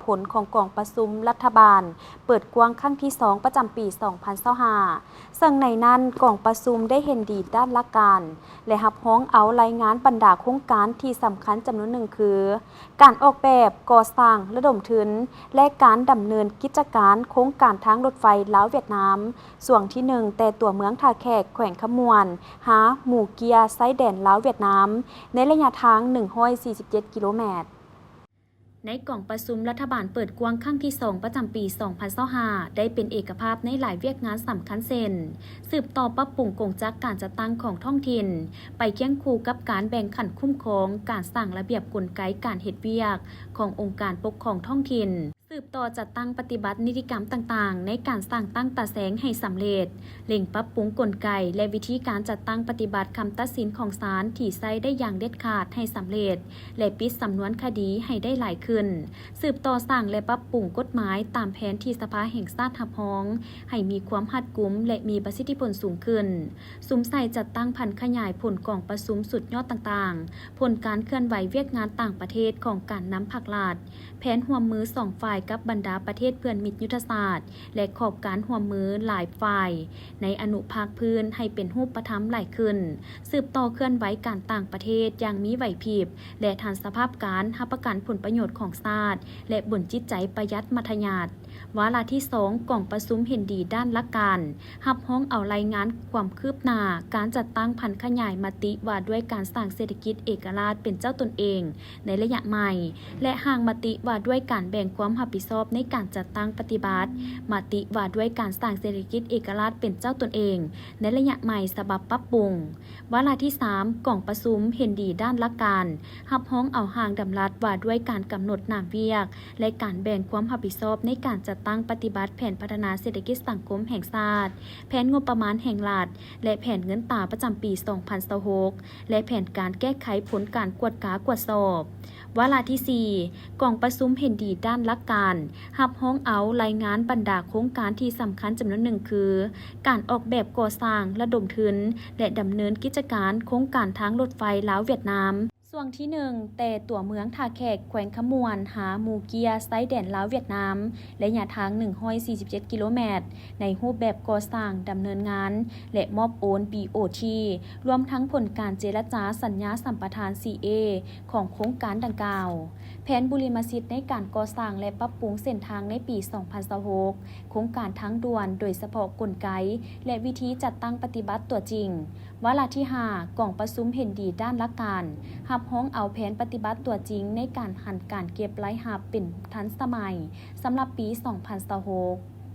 ผลของกองประชุมรัฐบาลเปิดกว้างครั้งที่2ประจำปี 2025ซึ่งในนั้นกองประชุมได้เห็นดีด้านหลักการและรับร้องเอารายงานบรรดาโครงการที่สำคัญจำนวนหนึ่งคือการออกแบบก่อสร้างระดมทุนและการดำเนินกิจการโครงการทางรถไฟลาวเวียดนามส่วนที่1แต่ตัวเมืองท่าแขกแขวงขมวนหาหมู่เกียไซแดนลาวเวียดนามในระยะทาง147 กิโลเมตรในกล่องประชุมรัฐบาลเปิดกว้างครั้งที่2ประจำปี 2025ได้เป็นเอกภาพในหลายเวียกงานสำคัญเช่นสืบต่อปรับปรุงกงจักการจัดตั้งของท้องถิ่นไปเคียงคู่กับการแบ่งขันคุ้มครองการสร้างระเบียบกลไกการเฮ็ดเวียกขององค์การปกครองท้องถิ่นสืบต่อจัดตั้งปฏิบัตินิติกรรมต่างๆในการสร้างตั้งตาแสงให้สำเร็จเร่งปรับปรุงกลไกและวิธีการจัดตั้งปฏิบัติคำตัดสินของศาลที่ใช้ได้อย่างเด็ดขาดให้สำเร็จและปิดสำนวนคดีให้ได้หลายขึ้นสืบต่อสร้างและปรับปรุงกฎหมายตามแผนที่สภาแห่งชาติรับรองให้มีความรัดกุมและมีประสิทธิผลสูงขึ้นสุมใส่จัดตั้งพันขยายผลกองประชุมสุดยอดต่างๆผลการเคลื่อนไหวเวียกงานต่างประเทศของการนำภาครัฐแผนร่วมมือ2ฝ่ายกับบรรดาประเทศเพื่อนมิตรยุทธศาสตร์และขอบการร่วมมือหลายฝ่ายในอนุภาคพื้นให้เป็นรูปธรรมหลายขึ้นสืบต่อเคลื่อนไหวการต่างประเทศอย่างมีไหวพริบและทันสภาพการรับประกันผลประโยชน์ของชาติและบนจิตใจประหยัดมัธยัสถ์วาระที่2กล่องประชุมเห็นดีด้านหลักการรับร้องเอารายงานความคืบหน้าการจัดตั้งพันขยายมติว่าด้วยการสร้างเศรษฐกิจเอกราชเป็นเจ้าตนเองในระยะใหม่และห่างมติว่าด้วยการแบ่งความรับผิดชอบในการจัดตั้งปฏิบัติมติว่าด้วยการสร้างเศรษฐกิจเอกราชเป็นเจ้าตนเองในระยะใหม่ฉบับปรับปรุงวาระที่3กล่องประชุมเห็นดีด้านหลักการรับร้องเอาห่างดำรัสว่าด้วยการกำหนดนามเวียกและการแบ่งความรับผิดชอบในการจัดตั้งปฏิบัติแผนพัฒนาเศรษฐกิจสังคมแห่งชาติแผนงบประมาณแห่งรัฐและแผนเงินตราประจำปี 2026และแผนการแก้ไขผลการกวดกากวดสอบวาระที่4กล่องประชุมเห็นดีด้านหลักการรับร้องเอารายงานบรรดาโครงการที่สำคัญจำนวนหนึ่งคือการออกแบบก่อสร้างระดมทุนและดำเนินกิจการโครงการทางรถไฟลาวเวียดนามส่วนที่1แต่ตัวเมืองท่าแขกแขวงขมวนหาหมู่เกียไซแดนลาวเวียดนามและระยะทาง147 กิโลเมตรในรูปแบบก่อสร้างดำเนินงานและมอบโอน BOT รวมทั้งผลการเจรจาสัญญาสัมปทาน CA ของโครงการดังกล่าวแผนบุริมสิทธิ์ในการก่อสร้างและปรับปรุงเส้นทางในปี 2026โครงการทางด่วนโดยเฉพาะกลไกและวิธีจัดตั้งปฏิบัติตัวจริงวาระที่5กล่องประชุมเห็นดีด้านหลักการรับร้องเอาแผนปฏิบัติตัวจริงในการหันการเก็บรายรับเป็นทันสมัยสำหรับปี 2026